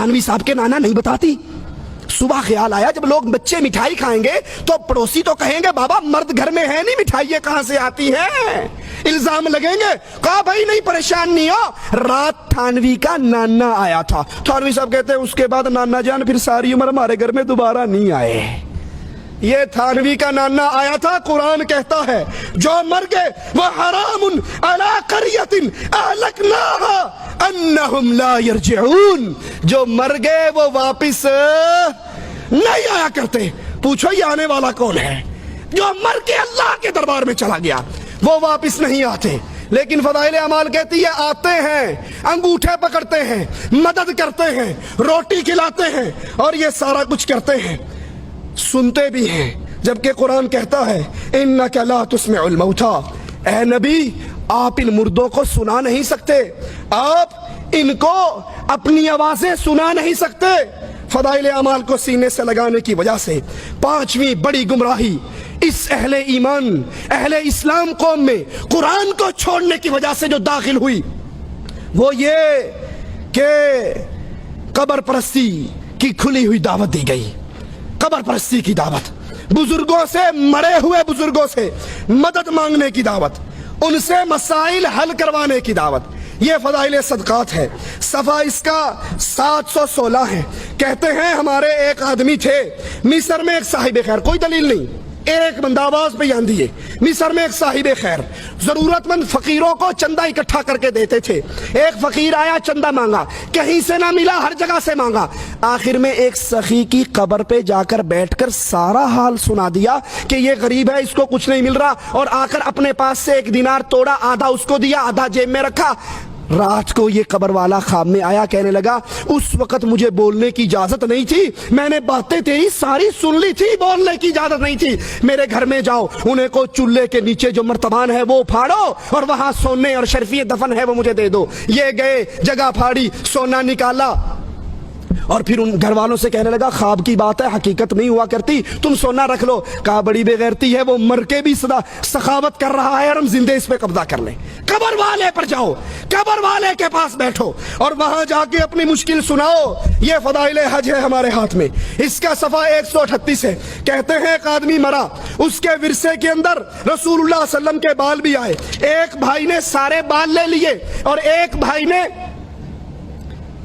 थानवी साहब के नाना नहीं बताती। सुबह ख्याल आया जब लोग बच्चे मिठाई खाएंगे तो पड़ोसी तो कहेंगे बाबा मर्द घर में है नहीं, मिठाई ये कहां से आती है, इल्जाम लगेंगे। कहा भाई नहीं परेशान नहीं हो, रात थानवी का नाना आया था। थानवी साहब कहते हैं उसके बाद नाना जान फिर सारी उम्र हमारे घर में दोबारा नहीं आए। ये थानवी का नाना आया था। कुरान कहता है जो मर गए वो हरामुन अला करियतिन अहलकनाहा अन्नहुम ला यरजिऊन, जो मर गए वो वापिस नहीं आया करते। पूछो ये आने वाला कौन है? जो मर के अल्लाह के दरबार में चला गया वो वापिस नहीं आते। लेकिन फदाइल अमाल कहती है आते हैं, अंगूठे पकड़ते हैं, मदद करते हैं, रोटी खिलाते हैं और ये सारा कुछ करते हैं, सुनते भी हैं। जबकि कुरान कहता है इन्नका ला तुस्मिउल मौता, ऐ नबी आप इन मुर्दों को सुना नहीं सकते, आप इनको अपनी आवाजें सुना नहीं सकते। फदाइल अमाल को सीने से लगाने की वजह से पांचवी बड़ी गुमराही इस अहले ईमान अहले इस्लाम कौम में कुरान को छोड़ने की वजह से जो दाखिल हुई वो ये कि कब्र परस्ती की खुली हुई दावत दी गई। कब्र परस्ती की दावत, बुजुर्गों से, मरे हुए बुजुर्गों से मदद मांगने की दावत, उनसे मसाइल हल करवाने की दावत, ये फदाइल सदकात है। सफा इसका 716 है। कहते हैं हमारे एक आदमी थे मिस्र में, एक साहिब खैर, कोई दलील नहीं, एक बंदा आवाज पे जान दिए, मिस्र में एक साहिब खैर जरूरतमंद फकीरों को चंदा इकट्ठा करके देते थे। एक फकीर आया, चंदा मांगा, कहीं से ना मिला, हर जगह से मांगा। आखिर में एक सखी की कब्र पे जाकर बैठकर सारा हाल सुना दिया कि ये गरीब है, इसको कुछ नहीं मिल रहा, और आकर अपने पास से 1 दिनार तोड़ा, आधा उसको दिया, आधा जेब में रखा। रात को ये कब्र वाला ख्वाब में आया, कहने लगा उस वक्त मुझे बोलने की इजाजत नहीं थी, मैंने बातें तेरी सारी सुन ली थी, बोलने की इजाजत नहीं थी। मेरे घर में जाओ, उन्हें को चूल्हे के नीचे जो मर्तबान है वो फाड़ो और वहां सोने और शर्फी दफन है वो मुझे दे दो। ये गए, जगह फाड़ी, सोना निकाला और फिर उन घर वालों से कहने लगा ख्वाब की बात है, हकीकत नहीं हुआ करती, तुम सोना रख लो। कहा बड़ी बेगैरती है, वो मर के भी सदा सखावत कर रहा है और हम जिंदे इस पे कब्जा कर लें। कब्र वाले पर जाओ, कब्र वाले के पास बैठो और वहां जाके अपनी मुश्किल सुनाओ। ये फदाइले हज है हमारे हाथ में, इसका सफा 138 है। कहते हैं एक आदमी मरा, उसके विरसे के अंदर रसूलुल्लाह सल्लम के बाल भी आए। एक भाई ने सारे बाल ले लिए और एक भाई ने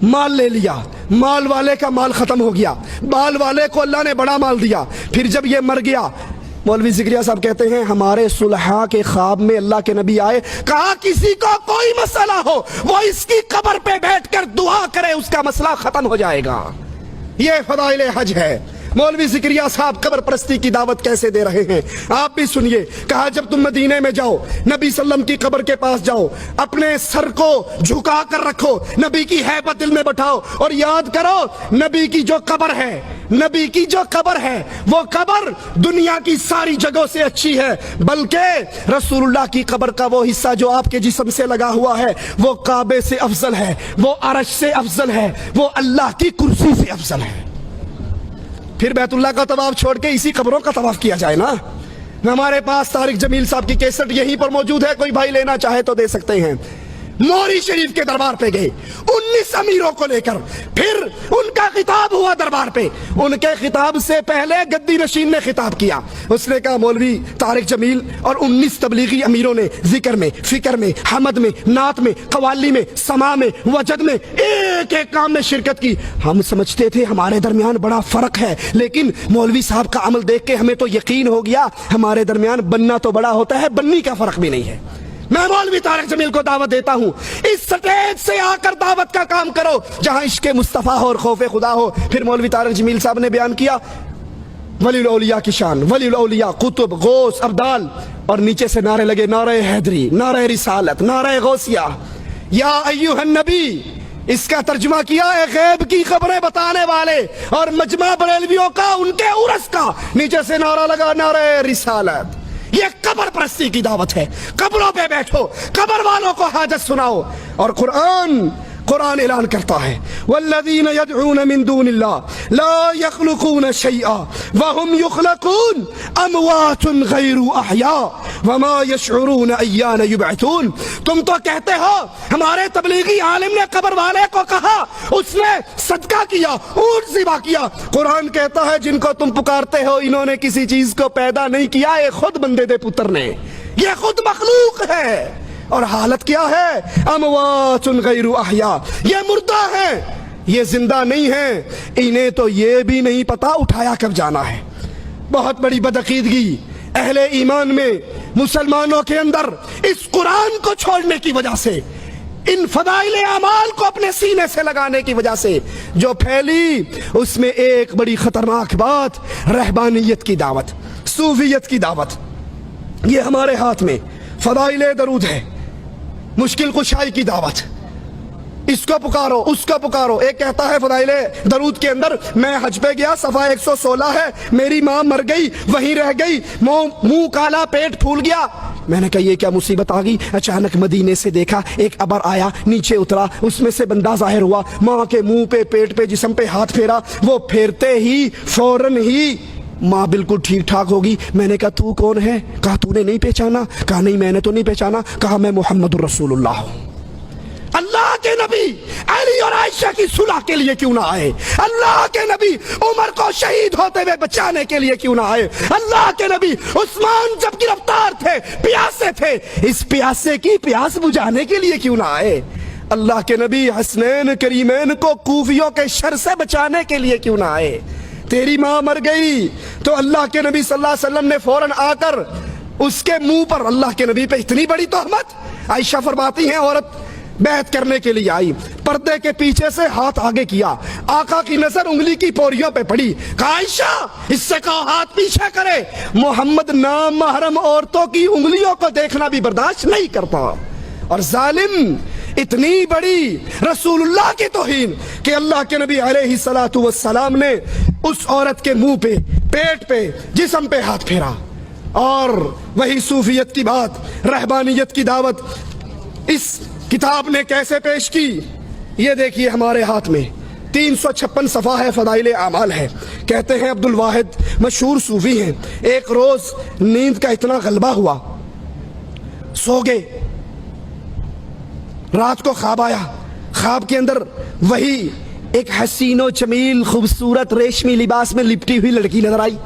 माल ले लिया। माल वाले का माल खत्म हो गया, बाल वाले को अल्लाह ने बड़ा माल दिया। फिर जब ये मर गया, मौलवी जिक्रिया साहब कहते हैं हमारे सुलहा के ख्वाब में अल्लाह के नबी आए, कहा किसी को कोई मसला हो वो इसकी कब्र पे बैठकर दुआ करे, उसका मसला खत्म हो जाएगा। ये फदाइले हज है। मौलवी जिक्रिया साहब कब्र परस्ती की दावत कैसे दे रहे हैं आप भी सुनिए। कहा जब तुम मदीने में जाओ, नबी सल्लम की कब्र के पास जाओ, अपने सर को झुका कर रखो, नबी की हैबत दिल में बैठाओ और याद करो नबी की जो कब्र है, नबी की जो कब्र है वो कब्र दुनिया की सारी जगहों से अच्छी है, बल्कि रसूलुल्लाह की कब्र का वो हिस्सा जो आपके जिस्म से लगा हुआ है वो काबे से अफजल है, वो अरश से अफजल है, वो अल्लाह की कुर्सी से अफजल है। फिर बैतुल्लाह का तवाफ छोड़ के इसी कब्रों का तवाफ किया जाए ना। हमारे पास तारिक जमील साहब की कैसेट यहीं पर मौजूद है, कोई भाई लेना चाहे तो दे सकते हैं। मोरी शरीफ के दरबार पे गए 19 अमीरों को लेकर, फिर उनका खिताब हुआ दरबार पे। उनके खिताब से पहले गद्दी नशीन ने खिताब किया, उसने कहा मौलवी तारिक जमील और 19 तबलीगी अमीरों ने जिक्र में, फिक्र में, हमद में, नात में, कवाली में, समा में, वजद में, एक एक काम में शिरकत की। हम समझते थे हमारे दरमियान बड़ा फर्क है, लेकिन मौलवी साहब का अमल देख के हमें तो यकीन हो गया हमारे दरमियान बनना तो बड़ा होता है, बन्नी का फर्क भी नहीं है। मैं मौलवी तारिक जमील को दावत देता हूं, इस स्टेज से आकर दावत का काम करो जहां इश्क़ मुस्तफा हो और खौफे खुदा हो। फिर मौलवी तारिक जमील साहब ने बयान किया वलीउल औलिया की शान, वलीउल औलिया, कुतुब, गौस, अब्दाल, और नीचे से नारे लगे नारे हैदरी, नारे रिसालत, नारे गौसिया, या अय्युहन नबी। इसका तर्जुमा किया है गैब की खबरें बताने वाले और मजमा बरेलवियों का, उनके उर्स का। नीचे से नारा लगा नारे रिसालत। ये कब्र परस्ती की दावत है, कब्रों पे बैठो, कब्र वालों को हाजत सुनाओ। और कुरान ऐलान करता है वल्लज़ीन यदऊन मिन दूनिल्लाह ला यख्लुकून शैआ वहुम युख्लकून अमवातुन गैरु अहया वमा यशउरून अय्यान युबअसून। तुम तो कहते हो हमारे तबलीगी आलिम ने कब्र वाले को कहा, उसने सदका किया, ऊंट ज़िबा किया। कुरान कहता है जिनको तुम पुकारते हो इन्होंने किसी चीज को पैदा नहीं किया, ये खुद बंदे दे पुत्र ने, ये खुद मखलूक है। और हालत क्या है? अमवातुन गैरु अहया, ये मुर्दा है, ये जिंदा नहीं है। इन्हें तो ये भी नहीं पता उठाया कब जाना है। बहुत बड़ी बदअकीदगी अहले ईमान में, मुसलमानों के अंदर इस कुरान को छोड़ने की वजह से, इन फदाइल अमाल को अपने सीने से लगाने की वजह से जो फैली, उसमें एक बड़ी खतरनाक बात रहबानियत की दावत, सूफियत की दावत। ये हमारे हाथ में फदाइल दरूद है, मुश्किल कुशाई की दावत, इसको पुकारो उसको पुकारो। एक कहता है फदाइले दरूद के अंदर, मैं हज पे गया, सफा 116 है, मेरी माँ मर गई, वहीं रह गई, मुंह काला, पेट फूल गया। मैंने कहा ये क्या मुसीबत आ गई? अचानक मदीने से देखा, एक अबर आया, नीचे उतरा, उसमें से बंदा जाहिर हुआ, माँ के मुंह पे, पेट पे, जिस्म पे हाथ फेरा। वो फेरते ही फौरन ही माँ बिल्कुल ठीक ठाक होगी। मैंने कहा तू कौन है? कहा तूने नहीं पहचाना? कहा नहीं मैंने तो नहीं पहचाना। कहा मैं मोहम्मद रसूलुल्लाह हूँ। अल्लाह के नबी अली और आयशा की सुलह के लिए क्यों ना आए? अल्लाह के नबी उमर को शहीद होते हुए बचाने के लिए क्यों ना आए? अल्लाह के नबी उस्मान जब गिरफ्तार थे, प्यासे थे, इस प्यासे की प्यास बुझाने के लिए क्यों ना आए? अल्लाह के नबी हसनैन करीमैन को कूफियों के शर से बचाने के लिए क्यों ना आए? तेरी माँ मर गई तो अल्लाह के नबी सल्लल्लाहु अलैहि वसल्लम ने फौरन आकर उसके मुंह पर, अल्लाह के नबी पे इतनी बड़ी तोहमत। आयशा फरमाती हैं औरत बैत करने के लिए आई, पर्दे के पीछे से हाथ आगे किया, आका की नजर उंगली की पोरियों पे पड़ी। कहा आयशा इससे कहो हाथ पीछे करे, मोहम्मद नाम महरम औरतों की उंगलियों को देखना भी बर्दाश्त नहीं करता। और जालिम इतनी बड़ी रसूलुल्लाह की तौहीन कि अल्लाह के नबी अलैहिस्सलातु वस्सलाम ने उस औरत के मुंह पे, पेट पे, जिस्म पे हाथ फेरा। और वही सूफियत की बात, रहबानियत की दावत इस किताब ने कैसे पेश की, ये देखिए हमारे हाथ में 356 सफ़ा है, फदाइल आमाल है। कहते हैं अब्दुल वाहिद मशहूर सूफी हैं, एक रोज नींद का इतना गलबा हुआ, सो गए, रात को ख्वाब आया, ख्वाब के अंदर वही एक हसीनो जमील खूबसूरत रेशमी लिबास में लिपटी हुई लड़की नजर आई।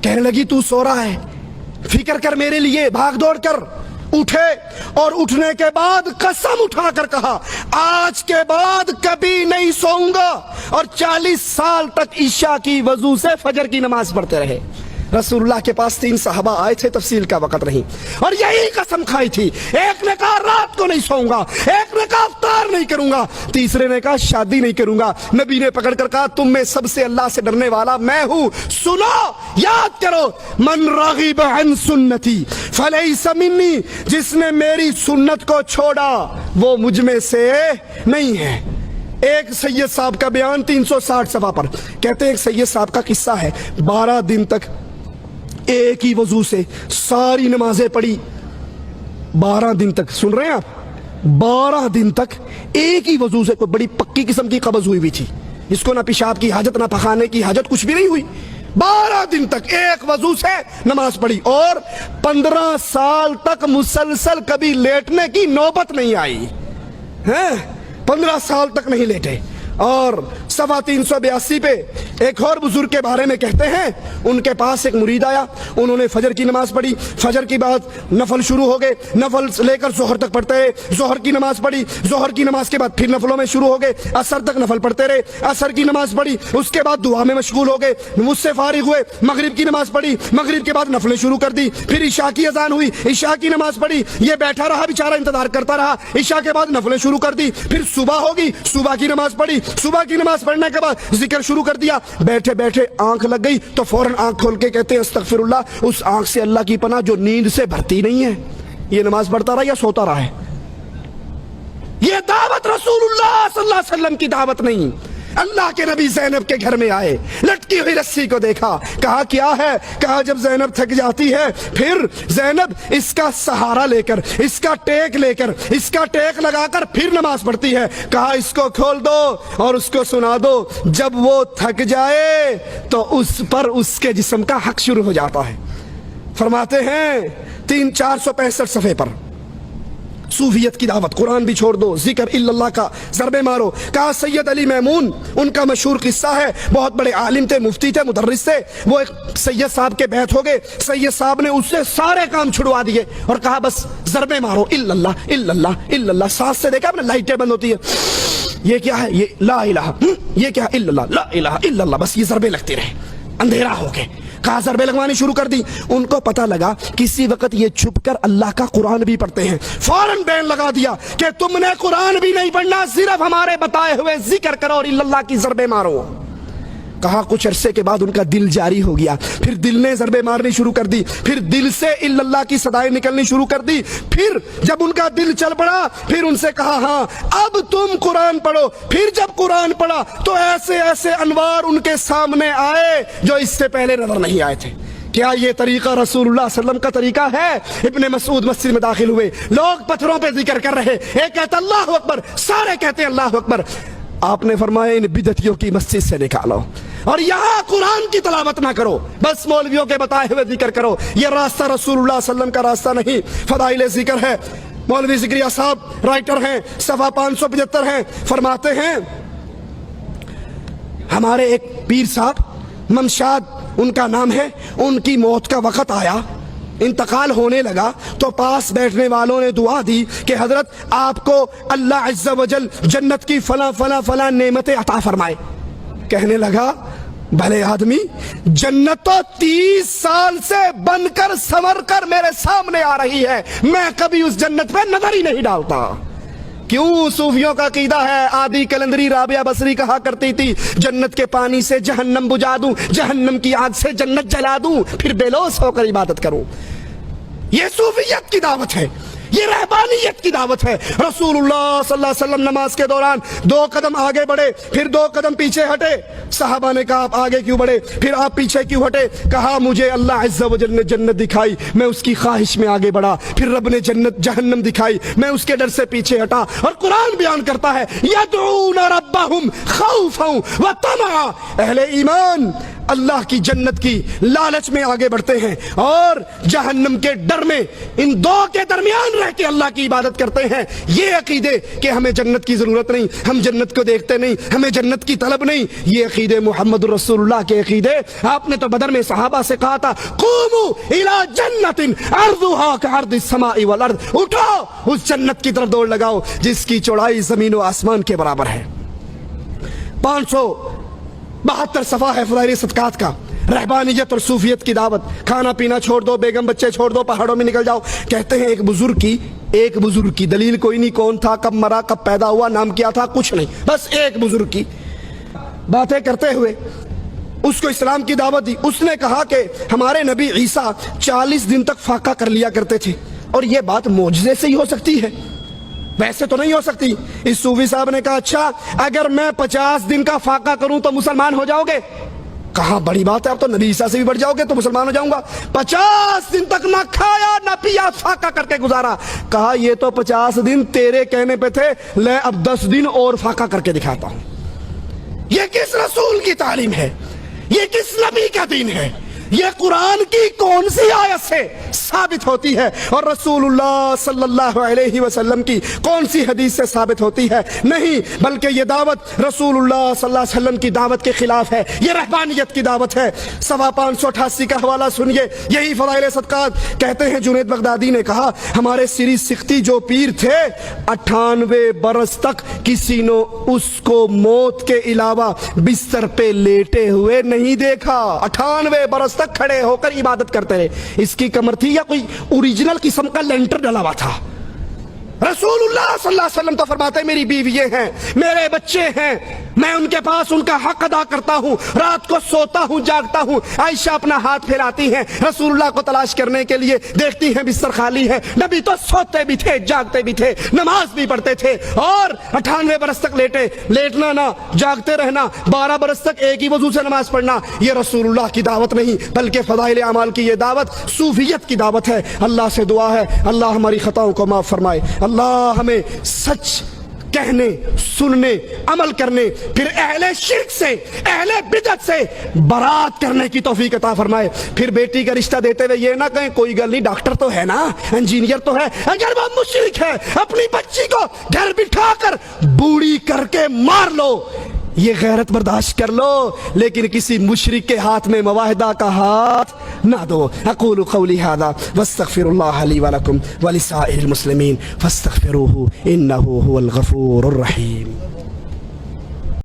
कहने लगी तू सो रहा है, फिक्र कर मेरे लिए, भाग दौड़ कर। उठे और उठने के बाद कसम उठाकर कहा आज के बाद कभी नहीं सोऊंगा। और 40 साल तक ईशा की वजू से फजर की नमाज पढ़ते रहे। रसूलुल्लाह के पास 3 सहाबा आए थे, तफसील का वक्त नहीं, और यही कसम खाई थी। एक ने कहा रात को नहीं सोऊंगा, एक ने कहा इफ्तार नहीं करूंगा, तीसरे ने कहा शादी नहीं करूंगा। नबी ने पकड़ कर कहा तुम में सबसे अल्लाह से डरने वाला मैं हूं, सुनो, याद करो, मन रागिब अन सुन्नती फलैसा मिन्नी, जिसने मेरी सुन्नत को छोड़ा वो मुझ में से नहीं है। एक सैयद साहब का बयान 360 सफ़ा पर, कहते हैं एक सैयद साहब का किस्सा है, 12 दिन तक एक ही वजू से सारी नमाजें पढ़ी। 12 दिन तक, सुन रहे हैं आप, 12 दिन तक एक ही वजू से, कोई बड़ी पक्की किस्म की कब्ज हुई भी थी, इसको ना पेशाब की हाजत ना पखाने की हाजत, कुछ भी नहीं हुई। 12 दिन तक एक वजू से नमाज पढ़ी और 15 साल तक मुसलसल कभी लेटने की नौबत नहीं आई है। 15 साल तक नहीं लेटे। और सवा 382 पे एक और बुजुर्ग के बारे में कहते हैं, उनके पास एक मुरीद आया, उन्होंने फजर की नमाज पढ़ी, फजर की बाद नफल शुरू हो गए, नफल लेकर जोहर तक पढ़ते रहे, जोहर की नमाज पढ़ी, जोहर की नमाज के बाद फिर नफलों में शुरू हो गए, असर तक नफल पढ़ते रहे, असर की नमाज पढ़ी, उसके बाद दुआ में मशगूल हो गए, मुझसे फारिग हुए, मगरिब की नमाज पढ़ी, मगरिब के बाद नफलें शुरू कर दी, फिर इशा की अजान हुई, इशा की नमाज पढ़ी, ये बैठा रहा बेचारा, इंतजार करता रहा, इशा के बाद नफलें शुरू कर दी, फिर सुबह होगी, सुबह की नमाज पढ़ी, सुबह की नमाज पढ़ने के बाद जिक्र शुरू कर दिया, बैठे बैठे आंख लग गई तो फौरन आंख खोल के कहते हैं अस्तगफिरुल्लाह, उस आंख से अल्लाह की पनाह जो नींद से भरती नहीं है। ये नमाज पढ़ता रहा या सोता रहा है? ये दावत रसूलुल्लाह सल्लल्लाहु अलैहि वसल्लम की दावत नहीं। अल्लाह के नबी ज़ैनब के घर में आए, लटकी हुई रस्सी को देखा, कहा क्या है? कहा जब ज़ैनब थक जाती है फिर ज़ैनब इसका सहारा लेकर, इसका टेक लेकर, इसका टेक लगाकर फिर नमाज पढ़ती है। कहा इसको खोल दो और उसको सुना दो, जब वो थक जाए तो उस पर उसके जिस्म का हक शुरू हो जाता है। फरमाते हैं 465 सफ़े पर सूफियत की दावत, कुरान भी छोड़ दो, जिक्र इल्लल्लाह का ज़रबे मारो। कहा सैयद अली मैमून, उनका मशहूर किस्सा है, बहुत बड़े आलिम थे, मुफ्ती थे, मुदर्रिस थे। वो एक सैयद साहब के बैत हो गए, सैयद साहब ने उससे सारे काम छुड़वा दिए और कहा बस ज़रबे मारो, इल्लल्लाह इल्लल्लाह इल्लल्लाह। सांस से देखा आपने, लाइटें बंद होती है, ये क्या है, ये ला इलाहा, ये क्या, इल्लल्लाह ला इलाहा इल्लल्लाह, बस ये ज़रबे लगते रहे, अंधेरा हो गए। कहा ज़रबे लगवानी शुरू कर दी। उनको पता लगा किसी वक्त ये छुपकर अल्लाह का कुरान भी पढ़ते हैं, फौरन बैन लगा दिया कि तुमने कुरान भी नहीं पढ़ना, सिर्फ हमारे बताए हुए जिक्र करो और इल्लल्लाह की ज़रबे मारो। कहा कुछ अरसे के बाद उनका दिल जारी हो गया, फिर दिल ने ज़रबे मारनी शुरू कर दी, फिर दिल से इल्लल्लाह की सदाएं निकलनी शुरू कर दी। फिर जब उनका दिल चल पड़ा, फिर उनसे कहा हाँ अब तुम कुरान पढ़ो। फिर जब कुरान पढ़ा तो ऐसे ऐसे अनवार उनके सामने आए जो इससे पहले नजर नहीं आए थे। क्या ये तरीका रसूलुल्लाह सल्लल्लाहु अलैहि वसल्लम का तरीका है? इब्ने मसूद मस्जिद में दाखिल हुए, लोग पत्थरों पे जिक्र कर रहे, एक कहता अल्लाह अकबर, सारे कहते अल्लाह अकबर। आपने फरमाया इन बिदतियों की मस्जिद से निकालो और यहाँ कुरान की तलावत ना करो, बस मौलवियों के बताए हुए जिक्र करो। ये रास्ता रसूलुल्लाह सल्लल्लाहु अलैहि वसल्लम का रास्ता नहीं, फदाइल जिक्र है। मौलवी ज़िक्रिया साहब राइटर हैं, सफ़ा 575 हैं, फरमाते हैं हमारे एक पीर साहब ममशाद उनका नाम है, उनकी मौत का वक़्त आया, इंतकाल होने लगा तो पास बैठने वालों ने दुआ दी कि हजरत आपको अल्लाह अज़्ज़ा वजल जन्नत की फला फला फला नेमतें अता फरमाए। कहने लगा भले आदमी, जन्नत तो 30 साल से बनकर संवर कर मेरे सामने आ रही है, मैं कभी उस जन्नत पे नजर ही नहीं डालता। क्यों? सूफियों का कीदा है, आदि कलंदरी राबिया बसरी कहा करती थी जन्नत के पानी से जहन्नम बुझा दूं, जहन्नम की आग से जन्नत जला दूं, फिर बेलोस होकर इबादत करूं। ये सूफियत की दावत है, ये रहबानियत की दावत है। रसूलुल्लाह सल्लल्लाहु अलैहि वसल्लम नमाज के दौरान 2 कदम आगे बढ़े, फिर 2 कदम पीछे हटे। सहाबा ने कहा आप आगे क्यों बढ़े, फिर आप पीछे क्यों हटे? कहा मुझे अल्लाह अज़्ज़ा वजल ने जन्नत दिखाई, मैं उसकी ख्वाहिश में आगे बढ़ा, फिर रब ने जन्नत जहन्नम दिखाई, मैं उसके डर से पीछे हटा। और कुरान बयान करता है यदऊना रब्बहुम खौफन व तमआ, अहले ईमान अल्लाह की जन्नत की लालच में आगे बढ़ते हैं और जहन्नम के डर में, इन दो के दरमियान रह के अल्लाह की इबादत करते हैं। ये अकीदे कि हमें जन्नत की जरूरत नहीं, हम जन्नत को देखते नहीं, हमें जन्नत की तलब नहीं, ये अकीदे मोहम्मद रसूलुल्लाह के अकीदे। आपने तो बदर में सहाबा से कहा था कुमू इला जन्नतिन अर्दुहा कअर्दिस समाई वल अर्द, उठो उस जन्नत की तरफ दौड़ लगाओ जिसकी चौड़ाई जमीन व आसमान के बराबर है। 572 सफ़ा है फज़ाइल सदक़ात का, रहबानियत और सूफियत की दावत। खाना पीना छोड़ दो, बेगम बच्चे छोड़ दो, पहाड़ों में निकल जाओ। कहते हैं एक बुजुर्ग की दलील कोई नहीं, कौन था, कब मरा, कब पैदा हुआ, नाम क्या था, कुछ नहीं, बस एक बुजुर्ग की बातें करते हुए उसको इस्लाम की दावत दी। उसने कहा कि हमारे नबी ईसा 40 दिन तक फाका कर लिया करते थे और ये बात मौजज़े से ही हो सकती है, वैसे तो नहीं हो सकती। इस सूफी साहब ने कहा अच्छा अगर मैं 50 दिन का फाका करूं तो मुसलमान हो जाओगे? कहा बड़ी बात है, आप तो नबी ईसा से भी बढ़ जाओगे, तो मुसलमान हो जाऊंगा। 50 दिन तक ना खाया ना पिया, फाका करके गुजारा। कहा ये तो 50 दिन तेरे कहने पे थे, ले अब 10 दिन और फाका करके दिखाता हूं। ये किस रसूल की तालीम है? ये किस नबी का दीन है? ये कुरान की कौन सी आयत से साबित होती है और रसूलुल्लाह सल्लल्लाहु अलैहि वसल्लम की कौन सी हदीस से साबित होती है? नहीं, बल्कि ये दावत रसूलुल्लाह सल्लल्लाहु अलैहि वसल्लम की दावत के खिलाफ है, ये रहबानियत की दावत है। 588 का हवाला सुनिए, यही फज़ाइल सदक़ात कहते हैं जुनैद बगदादी ने कहा हमारे सिरी सिख्ती जो पीर थे 98 बरस तक किसी ने उसको मौत के अलावा बिस्तर पे लेटे हुए नहीं देखा। 98 बरस तक खड़े होकर इबादत करते रहे। इसकी कमर थी या कोई ओरिजिनल किस्म का लेंटर डला हुआ था? रसूलुल्लाह सल्लल्लाहु अलैहि वसल्लम तो फरमाते मेरी बीवियां हैं, मेरे बच्चे हैं, मैं उनके पास उनका हक अदा करता हूँ, रात को सोता हूँ, जागता हूँ। आयशा अपना हाथ फैलाती हैं रसूलुल्लाह को तलाश करने के लिए, देखती हैं बिस्तर खाली है। नबी तो सोते भी थे, जागते भी थे, नमाज भी पढ़ते थे और 98 बरस तक लेटना ना, जागते रहना, 12 बरस तक एक ही वजू से नमाज पढ़ना, ये रसूलुल्लाह की दावत नहीं बल्कि फज़ाइल अमाल की ये दावत सूफियत की दावत है। अल्लाह से दुआ है अल्लाह हमारी खताओं को माफ फरमाए, अल्लाह हमें सच کہنے سننے عمل کرنے پھر اہل شرک سے اہل بدعت سے برات کرنے کی توفیق عطا فرمائے. پھر بیٹی کا رشتہ دیتے ہوئے یہ نہ کہیں کوئی گل نہیں ڈاکٹر تو ہے نا انجینئر تو ہے. اگر وہ مشرک ہے اپنی بچی کو گھر بٹھا کر بوڑھی کر کے مار لو, یہ غیرت برداشت کر لو, لیکن کسی مشرک کے ہاتھ میں معاہدہ کا ہاتھ نہ دو. اقول قولی هذا واستغفر الله لي ولكم ولسائر المسلمين فاستغفروه انه هو الغفور الرحيم.